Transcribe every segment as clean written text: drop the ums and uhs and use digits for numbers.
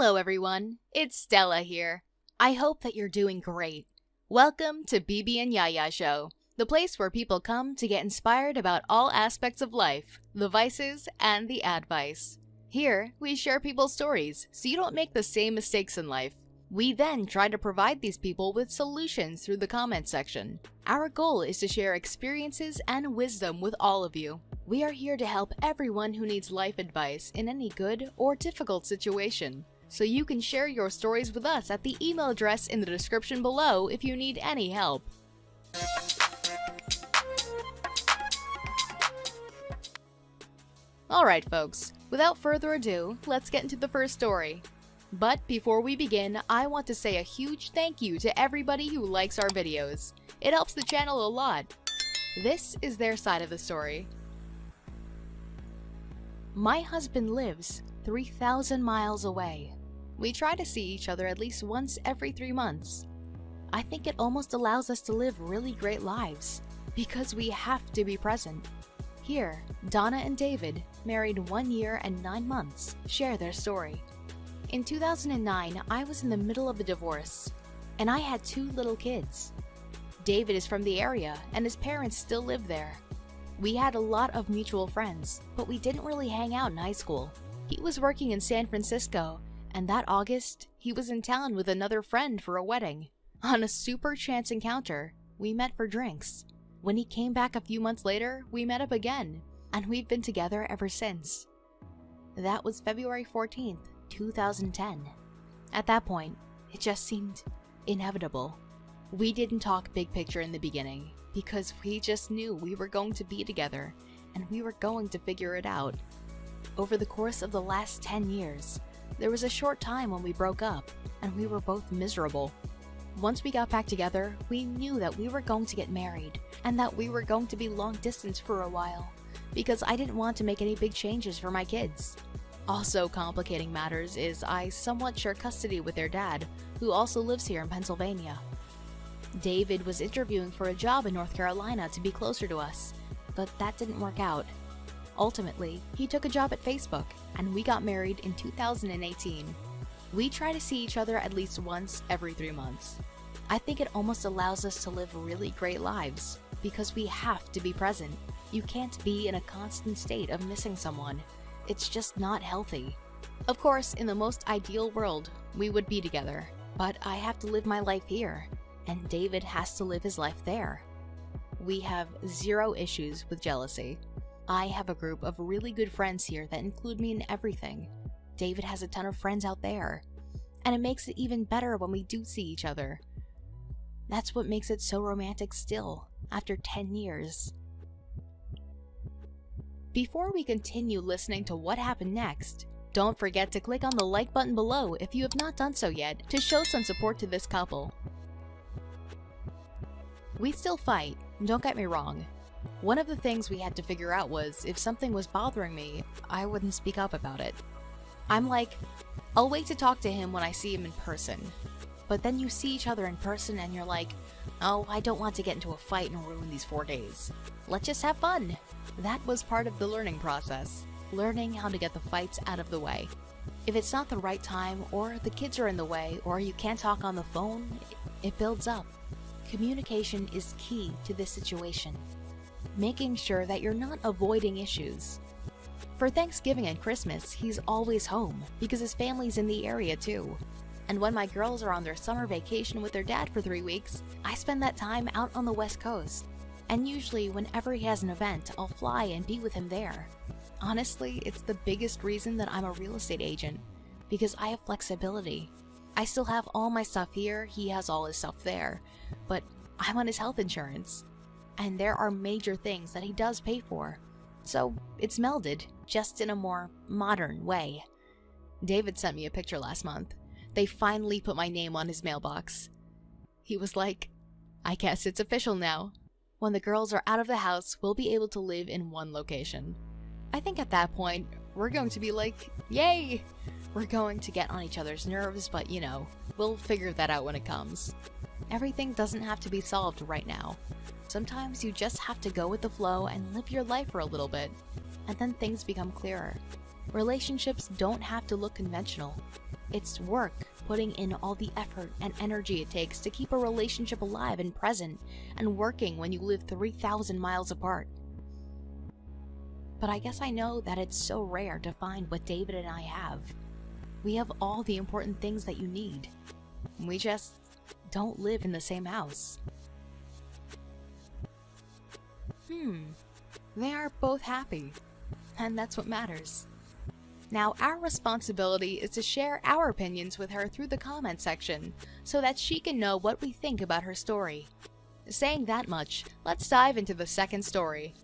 Hello everyone, it's Stella here. I hope that you're doing great. Welcome to Bibi and Yaya Show, the place where people come to get inspired about all aspects of life, the vices and the advice. Here, we share people's stories so you don't make the same mistakes in life. We then try to provide these people with solutions through the comment section. Our goal is to share experiences and wisdom with all of you. We are here to help everyone who needs life advice in any good or difficult situation. So you can share your stories with us at the email address in the description below if you need any help. Alright folks, without further ado, let's get into the first story. But before we begin, I want to say a huge thank you to everybody who likes our videos. It helps the channel a lot. This is their side of the story. My husband lives 3,000 miles away. We try to see each other at least once every 3 months. I think it almost allows us to live really great lives, because we have to be present. Here, Donna and David, married 1 year and 9 months, share their story. In 2009, I was in the middle of a divorce, and I had 2 little kids. David is from the area, and his parents still live there. We had a lot of mutual friends, but we didn't really hang out in high school. He was working in San Francisco, and that August, he was in town with another friend for a wedding. On a super chance encounter, we met for drinks. When he came back a few months later, we met up again, and we've been together ever since. That was February 14th, 2010. At that point, it just seemed inevitable. We didn't talk big picture in the beginning, because we just knew we were going to be together, and we were going to figure it out. Over the course of the last 10 years, there was a short time when we broke up, and we were both miserable. Once we got back together, we knew that we were going to get married, and that we were going to be long distance for a while, because I didn't want to make any big changes for my kids. Also complicating matters is I somewhat share custody with their dad, who also lives here in Pennsylvania. David was interviewing for a job in North Carolina to be closer to us, but that didn't work out. Ultimately, he took a job at Facebook, and we got married in 2018. We try to see each other at least once every 3 months. I think it almost allows us to live really great lives, because we have to be present. You can't be in a constant state of missing someone. It's just not healthy. Of course, in the most ideal world, we would be together, but I have to live my life here, and David has to live his life there. We have 0 issues with jealousy. I have a group of really good friends here that include me in everything. David has a ton of friends out there, and it makes it even better when we do see each other. That's what makes it so romantic still, after 10 years. Before we continue listening to what happened next, don't forget to click on the like button below if you have not done so yet to show some support to this couple. We still fight, don't get me wrong. One of the things we had to figure out was if something was bothering me, I wouldn't speak up about it. I'm like, I'll wait to talk to him when I see him in person. But then you see each other in person and you're like, oh, I don't want to get into a fight and ruin these 4 days. Let's just have fun. That was part of the learning process. Learning how to get the fights out of the way. If it's not the right time, or the kids are in the way, or you can't talk on the phone, it builds up. Communication is key to this situation. Making sure that you're not avoiding issues. For Thanksgiving and Christmas, he's always home because his family's in the area too. And when my girls are on their summer vacation with their dad for 3 weeks, I spend that time out on the West Coast. And usually whenever he has an event, I'll fly and be with him there. Honestly, it's the biggest reason that I'm a real estate agent, because I have flexibility. I still have all my stuff here, he has all his stuff there, but I'm on his health insurance. And there are major things that he does pay for. So it's melded, just in a more modern way. David sent me a picture last month. They finally put my name on his mailbox. He was like, I guess it's official now. When the girls are out of the house, we'll be able to live in one location. I think at that point, we're going to be like, yay! We're going to get on each other's nerves, but you know, we'll figure that out when it comes. Everything doesn't have to be solved right now. Sometimes you just have to go with the flow and live your life for a little bit, and then things become clearer. Relationships don't have to look conventional. It's work, putting in all the effort and energy it takes to keep a relationship alive and present and working when you live 3,000 miles apart. But I guess I know that it's so rare to find what David and I have. We have all the important things that you need. We just don't live in the same house. They are both happy, and that's what matters. Now our responsibility is to share our opinions with her through the comment section so that she can know what we think about her story. Saying that much, let's dive into the second story.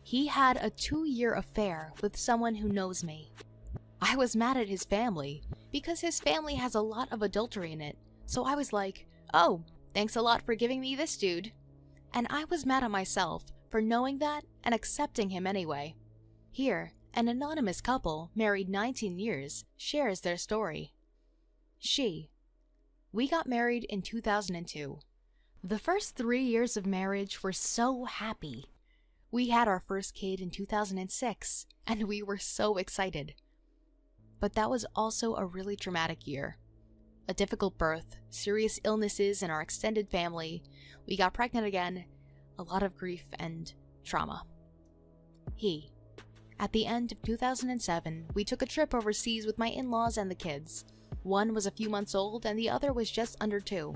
He had a 2-year affair with someone who knows me. I was mad at his family because his family has a lot of adultery in it, so I was like, oh, thanks a lot for giving me this dude. And I was mad at myself for knowing that and accepting him anyway. Here, an anonymous couple, married 19 years, shares their story. We got married in 2002. The first 3 years of marriage were so happy. We had our first kid in 2006, and we were so excited. But that was also a really traumatic year. A difficult birth, serious illnesses in our extended family, we got pregnant again, a lot of grief and trauma. At the end of 2007, we took a trip overseas with my in-laws and the kids. One was a few months old and the other was just under 2.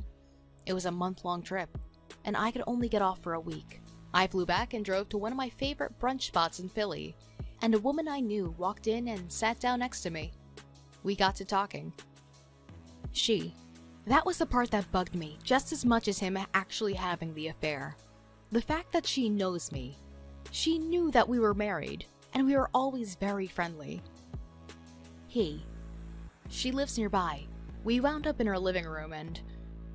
It was a month-long trip, and I could only get off for a week. I flew back and drove to one of my favorite brunch spots in Philly, and a woman I knew walked in and sat down next to me. We got to talking. That was the part that bugged me just as much as him actually having the affair. The fact that she knows me. She knew that we were married, and we were always very friendly. She lives nearby. We wound up in her living room and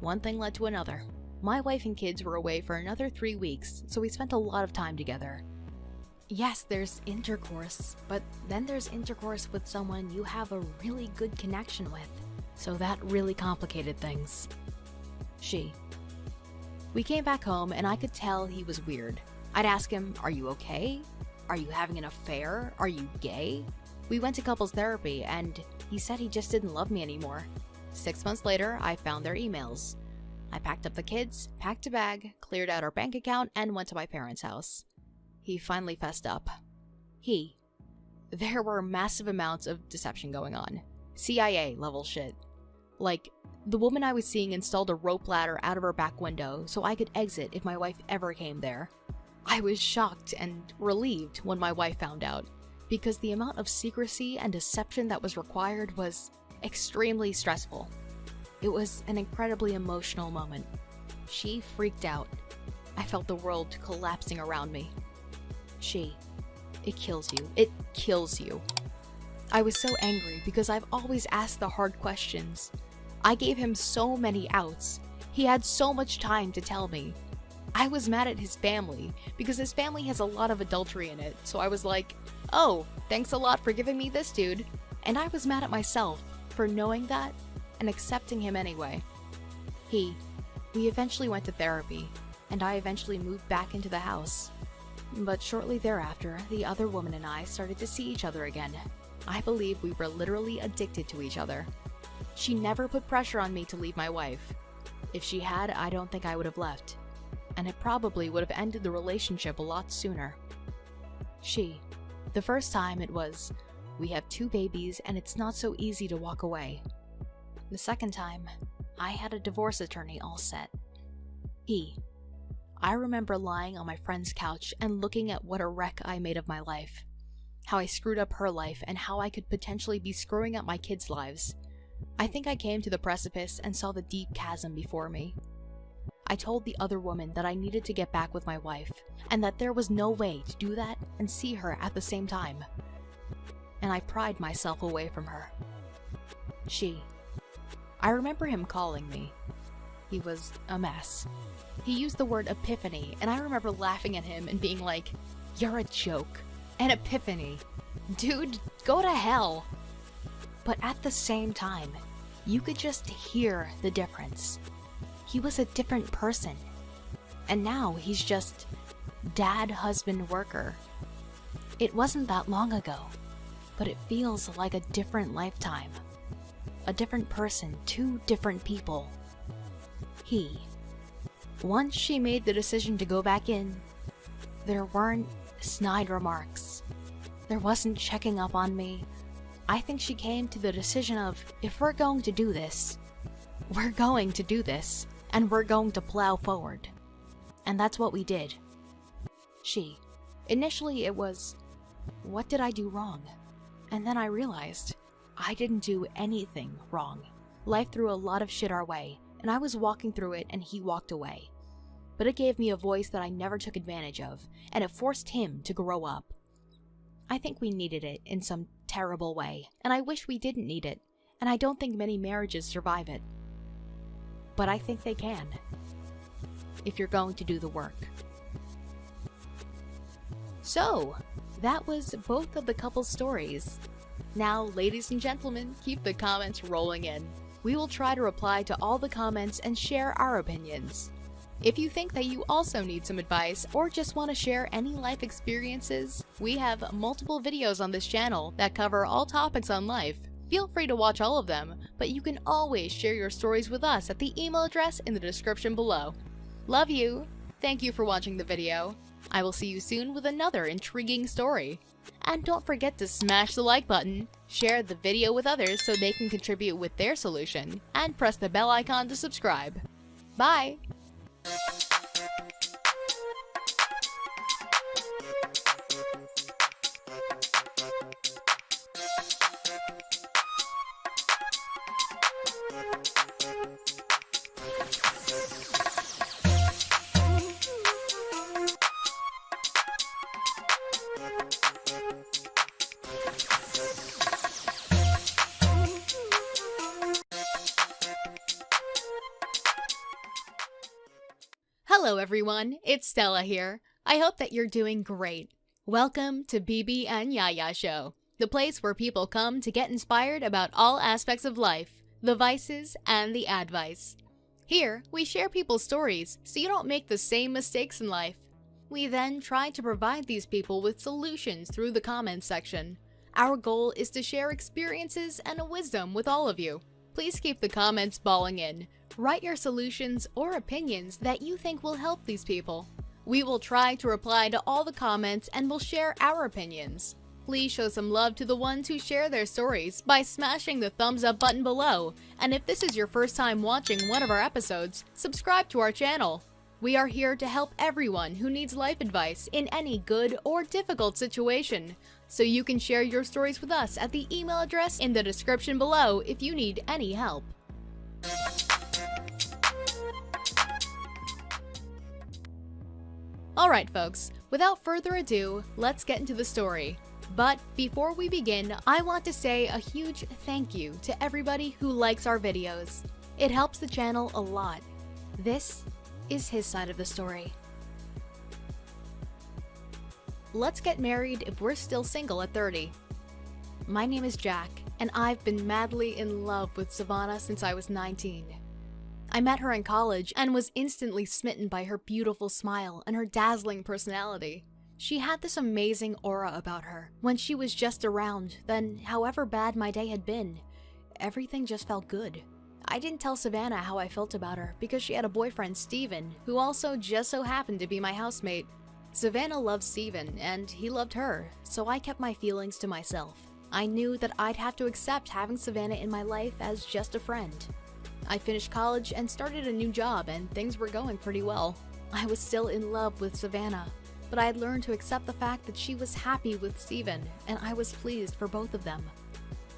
one thing led to another. My wife and kids were away for another 3 weeks, so we spent a lot of time together. Yes, there's intercourse, but then there's intercourse with someone you have a really good connection with, so that really complicated things. We came back home and I could tell he was weird. I'd ask him, are you okay? Are you having an affair? Are you gay? We went to couples therapy and he said he just didn't love me anymore. 6 months later, I found their emails. I packed up the kids, packed a bag, cleared out our bank account, and went to my parents' house. He finally fessed up. There were massive amounts of deception going on. CIA level shit. Like, the woman I was seeing installed a rope ladder out of her back window so I could exit if my wife ever came there. I was shocked and relieved when my wife found out, because the amount of secrecy and deception that was required was extremely stressful. It was an incredibly emotional moment. She freaked out. I felt the world collapsing around me. It kills you. It kills you. I was so angry because I've always asked the hard questions. I gave him so many outs. He had so much time to tell me. I was mad at his family because his family has a lot of adultery in it, so I was like, oh, thanks a lot for giving me this dude. And I was mad at myself for knowing that and accepting him anyway. We eventually went to therapy, and I eventually moved back into the house. But shortly thereafter, the other woman and I started to see each other again. I believe we were literally addicted to each other. She never put pressure on me to leave my wife. If she had, I don't think I would have left. And it probably would have ended the relationship a lot sooner. The first time it was, we have 2 babies and it's not so easy to walk away. The second time, I had a divorce attorney all set. I remember lying on my friend's couch and looking at what a wreck I made of my life. How I screwed up her life and how I could potentially be screwing up my kids' lives. I think I came to the precipice and saw the deep chasm before me. I told the other woman that I needed to get back with my wife, and that there was no way to do that and see her at the same time. And I pried myself away from her. I remember him calling me. He was a mess. He used the word epiphany, and I remember laughing at him and being like, you're a joke. An epiphany. Dude, go to hell. But at the same time, you could just hear the difference. He was a different person. And now he's just dad, husband, worker. It wasn't that long ago. but it feels like a different lifetime. A different person, two different people. Once she made the decision to go back in, there weren't snide remarks. There wasn't checking up on me. I think she came to the decision of, if we're going to do this, we're going to do this, and we're going to plow forward. And that's what we did. Initially it was, what did I do wrong? And then I realized, I didn't do anything wrong. Life threw a lot of shit our way, and I was walking through it and he walked away. But it gave me a voice that I never took advantage of, and it forced him to grow up. I think we needed it in some terrible way, and I wish we didn't need it, and I don't think many marriages survive it. But I think they can, if you're going to do the work. So, that was both of the couple's stories. Now, ladies and gentlemen, keep the comments rolling in. We will try to reply to all the comments and share our opinions. If you think that you also need some advice or just want to share any life experiences, we have multiple videos on this channel that cover all topics on life. Feel free to watch all of them, but you can always share your stories with us at the email address in the description below. Love you! Thank you for watching the video. I will see you soon with another intriguing story. And don't forget to smash the like button, share the video with others so they can contribute with their solution, and press the bell icon to subscribe. Bye! Hello everyone, it's Stella here. I hope that you're doing great. Welcome to Bibi and Yaya Show, the place where people come to get inspired about all aspects of life, the vices and the advice. Here, we share people's stories so you don't make the same mistakes in life. We then try to provide these people with solutions through the comments section. Our goal is to share experiences and wisdom with all of you. Please keep the comments balling in. Write your solutions or opinions that you think will help these people. We will try to reply to all the comments and will share our opinions. Please show some love to the ones who share their stories by smashing the thumbs up button below. And if this is your first time watching one of our episodes, subscribe to our channel. We are here to help everyone who needs life advice in any good or difficult situation. So you can share your stories with us at the email address in the description below if you need any help. Alright folks, without further ado, let's get into the story. But before we begin, I want to say a huge thank you to everybody who likes our videos. It helps the channel a lot. This is his side of the story. Let's get married if we're still single at 30. My name is Jack, and I've been madly in love with Savannah since I was 19. I met her in college and was instantly smitten by her beautiful smile and her dazzling personality. She had this amazing aura about her. When she was just around, then however bad my day had been, everything just felt good. I didn't tell Savannah how I felt about her because she had a boyfriend, Steven, who also just so happened to be my housemate. Savannah loved Steven, and he loved her, so I kept my feelings to myself. I knew that I'd have to accept having Savannah in my life as just a friend. I finished college and started a new job, and things were going pretty well. I was still in love with Savannah, but I had learned to accept the fact that she was happy with Steven, and I was pleased for both of them.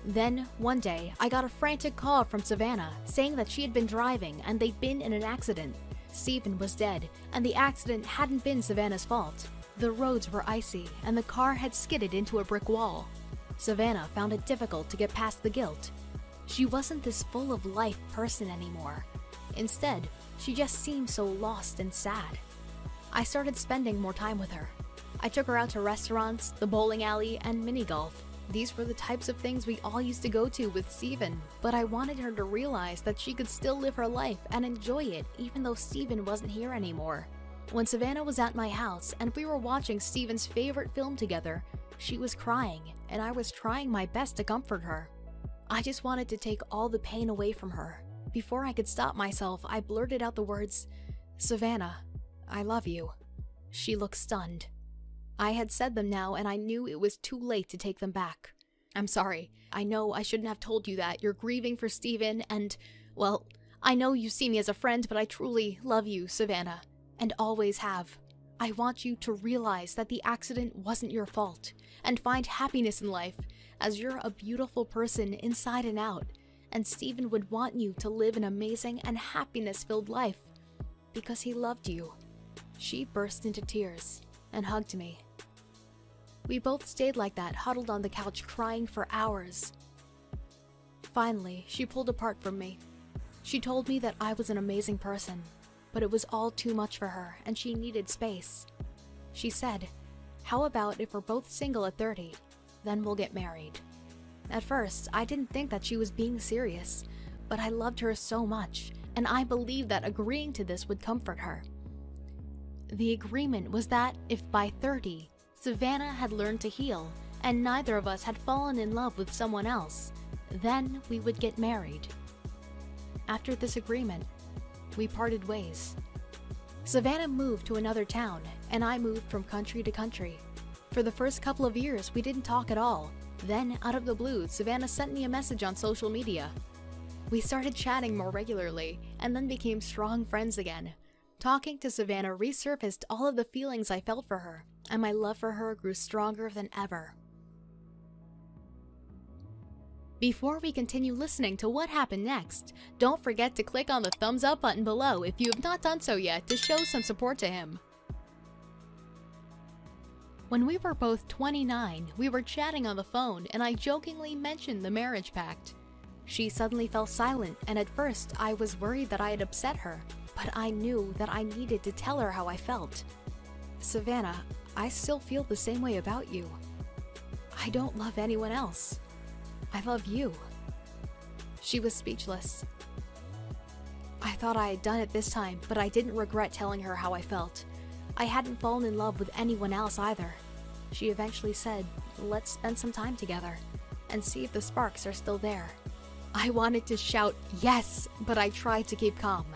Then, one day, I got a frantic call from Savannah saying that she had been driving and they'd been in an accident. Steven was dead, and the accident hadn't been Savannah's fault. The roads were icy, and the car had skidded into a brick wall. Savannah found it difficult to get past the guilt. She wasn't this full-of-life person anymore. Instead, she just seemed so lost and sad. I started spending more time with her. I took her out to restaurants, the bowling alley, and mini-golf. These were the types of things we all used to go to with Steven, but I wanted her to realize that she could still live her life and enjoy it even though Steven wasn't here anymore. When Savannah was at my house and we were watching Steven's favorite film together, She was crying, and I was trying my best to comfort her. I just wanted to take all the pain away from her. Before I could stop myself, I blurted out the words, "Savannah, I love you." She looked stunned. I had said them now, and I knew it was too late to take them back. "I'm sorry. I know I shouldn't have told you that. You're grieving for Steven, and, well, I know you see me as a friend, but I truly love you, Savannah, and always have. I want you to realize that the accident wasn't your fault, and find happiness in life, as you're a beautiful person inside and out, and Steven would want you to live an amazing and happiness-filled life, because he loved you." She burst into tears and hugged me. We both stayed like that, huddled on the couch, crying for hours. Finally, she pulled apart from me. She told me that I was an amazing person, but it was all too much for her, and she needed space. She said, "How about if we're both single at 30, then we'll get married." At first, I didn't think that she was being serious, but I loved her so much, and I believed that agreeing to this would comfort her. The agreement was that if by 30, Savannah had learned to heal, and neither of us had fallen in love with someone else, then we would get married. After this agreement, we parted ways. Savannah moved to another town, and I moved from country to country. For the first couple of years, we didn't talk at all. Then, out of the blue, Savannah sent me a message on social media. We started chatting more regularly, and then became strong friends again. Talking to Savannah resurfaced all of the feelings I felt for her, and my love for her grew stronger than ever. Before we continue listening to what happened next, don't forget to click on the thumbs up button below if you have not done so yet to show some support to him. When we were both 29, we were chatting on the phone and I jokingly mentioned the marriage pact. She suddenly fell silent, and at first I was worried that I had upset her, but I knew that I needed to tell her how I felt. "Savannah, I still feel the same way about you. I don't love anyone else. I love you." She was speechless. I thought I had done it this time, but I didn't regret telling her how I felt. I hadn't fallen in love with anyone else either. She eventually said, "Let's spend some time together and see if the sparks are still there." I wanted to shout yes, but I tried to keep calm.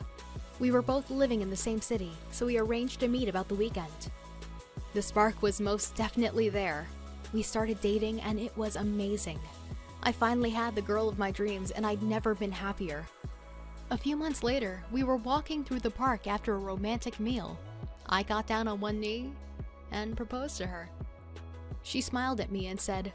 We were both living in the same city, so we arranged to meet about the weekend. The spark was most definitely there. We started dating and it was amazing. I finally had the girl of my dreams and I'd never been happier. A few months later, we were walking through the park after a romantic meal. I got down on one knee and proposed to her. She smiled at me and said,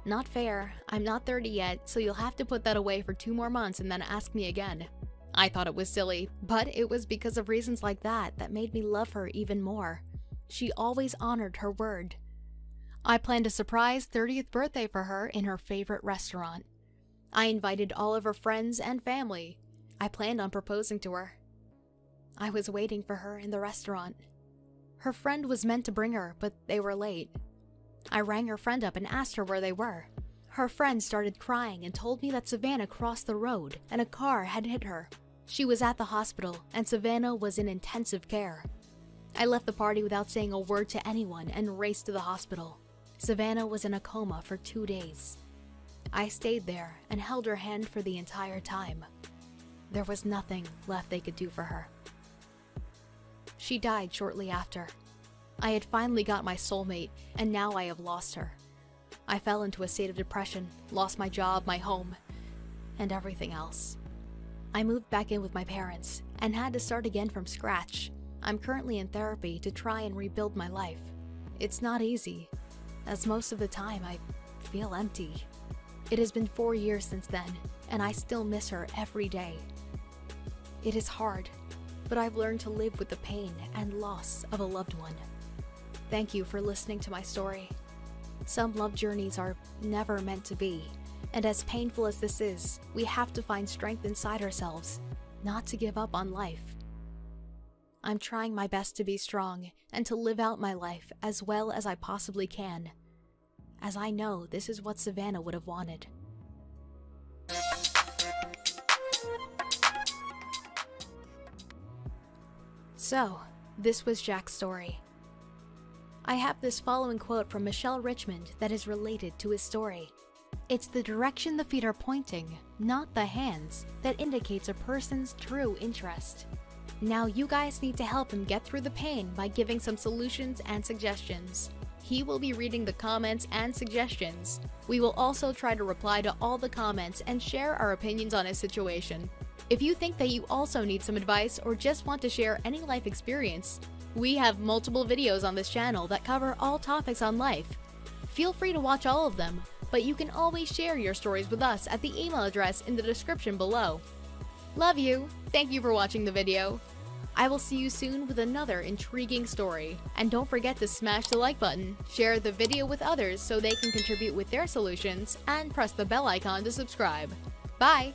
"Not fair, I'm not 30 yet, so you'll have to put that away for 2 more months and then ask me again." I thought it was silly, but it was because of reasons like that that made me love her even more. She always honored her word. I planned a surprise 30th birthday for her in her favorite restaurant. I invited all of her friends and family. I planned on proposing to her. I was waiting for her in the restaurant. Her friend was meant to bring her, but they were late. I rang her friend up and asked her where they were. Her friend started crying and told me that Savannah crossed the road and a car had hit her. She was at the hospital and Savannah was in intensive care. I left the party without saying a word to anyone and raced to the hospital. Savannah was in a coma for 2 days. I stayed there and held her hand for the entire time. There was nothing left they could do for her. She died shortly after. I had finally got my soulmate, and now I have lost her. I fell into a state of depression, lost my job, my home, and everything else. I moved back in with my parents and had to start again from scratch. I'm currently in therapy to try and rebuild my life. It's not easy, as most of the time I feel empty. It has been 4 years since then, and I still miss her every day. It is hard, but I've learned to live with the pain and loss of a loved one. Thank you for listening to my story. Some love journeys are never meant to be, and as painful as this is, we have to find strength inside ourselves, not to give up on life. I'm trying my best to be strong and to live out my life as well as I possibly can, as I know this is what Savannah would have wanted. So, this was Jack's story. I have this following quote from Michelle Richmond that is related to his story. It's the direction the feet are pointing, not the hands, that indicates a person's true interest. Now you guys need to help him get through the pain by giving some solutions and suggestions. He will be reading the comments and suggestions. We will also try to reply to all the comments and share our opinions on his situation. If you think that you also need some advice or just want to share any life experience, we have multiple videos on this channel that cover all topics on life. Feel free to watch all of them, but you can always share your stories with us at the email address in the description below. Love you! Thank you for watching the video. I will see you soon with another intriguing story. And don't forget to smash the like button, share the video with others so they can contribute with their solutions, and press the bell icon to subscribe. Bye!